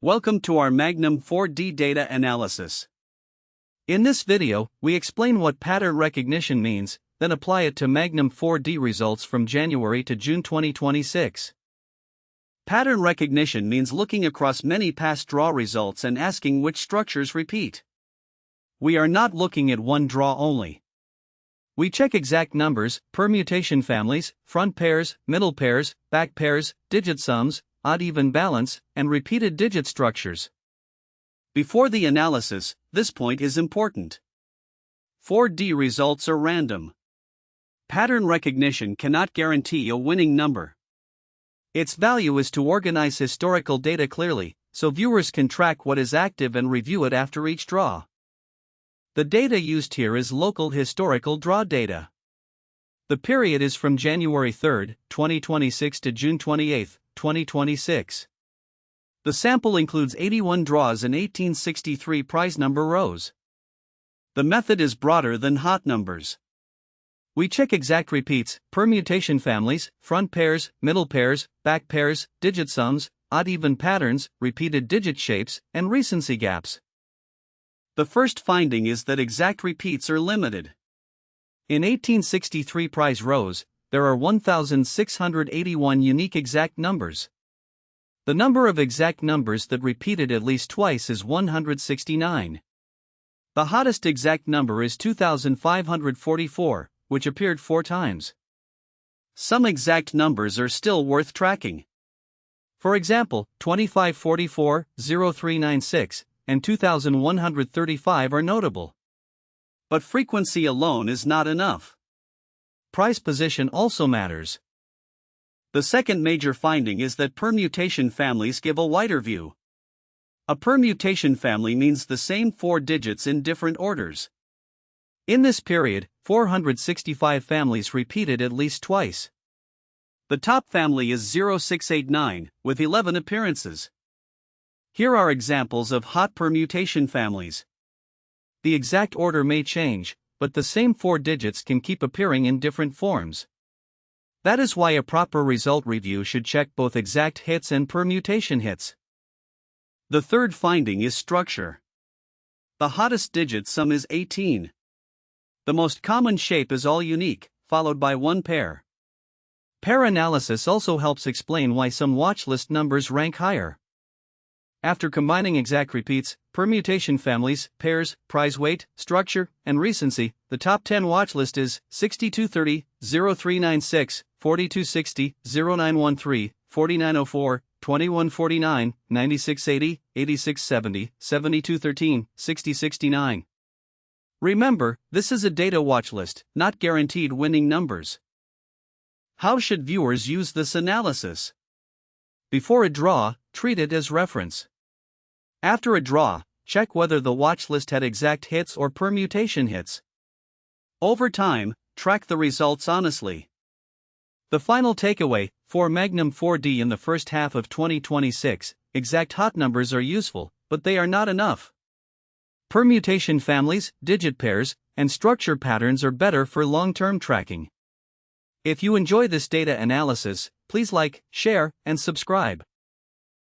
Welcome to our Magnum 4D data analysis. In this video, we explain what pattern recognition means, then apply it to Magnum 4D results from January to June 2026. Pattern recognition means looking across many past draw results and asking which structures repeat. We are not looking at one draw only. We check exact numbers, permutation families, front pairs, middle pairs, back pairs, digit sums, odd-even balance, and repeated digit structures. Before the analysis, this point is important. 4D results are random. Pattern recognition cannot guarantee a winning number. Its value is to organize historical data clearly, so viewers can track what is active and review it after each draw. The data used here is local historical draw data. The period is from January 3, 2026 to June 28, 2026. The sample includes 81 draws in 1863 prize number rows. The method is broader than hot numbers. We check exact repeats, permutation families, front pairs, middle pairs, back pairs, digit sums, odd-even patterns, repeated digit shapes, and recency gaps. The first finding is that exact repeats are limited. In 1863 prize rows, there are 1,681 unique exact numbers. The number of exact numbers that repeated at least twice is 169. The hottest exact number is 2,544, which appeared 4 times. Some exact numbers are still worth tracking. For example, 2544, 0396, and 2135 are notable. But frequency alone is not enough. Prize position also matters. The second major finding is that permutation families give a wider view. A permutation family means the same 4 digits in different orders. In this period, 465 families repeated at least twice. The top family is 0689, with 11 appearances. Here are examples of hot permutation families. The exact order may change, but the same 4 digits can keep appearing in different forms. That is why a proper result review should check both exact hits and permutation hits. The third finding is structure. The hottest digit sum is 18. The most common shape is all unique, followed by one pair. Pair analysis also helps explain why some watchlist numbers rank higher. After combining exact repeats, permutation families, pairs, prize weight, structure, and recency, the top 10 watchlist is 6230, 0396, 4260, 0913, 4904, 2149, 9680, 8670, 7213, 6069. Remember, this is a data watchlist, not guaranteed winning numbers. How should viewers use this analysis? Before a draw, treat it as reference. After a draw, check whether the watchlist had exact hits or permutation hits. Over time, track the results honestly. The final takeaway: for Magnum 4D in the first half of 2026, exact hot numbers are useful, but they are not enough. Permutation families, digit pairs, and structure patterns are better for long-term tracking. If you enjoy this data analysis, please like, share, and subscribe.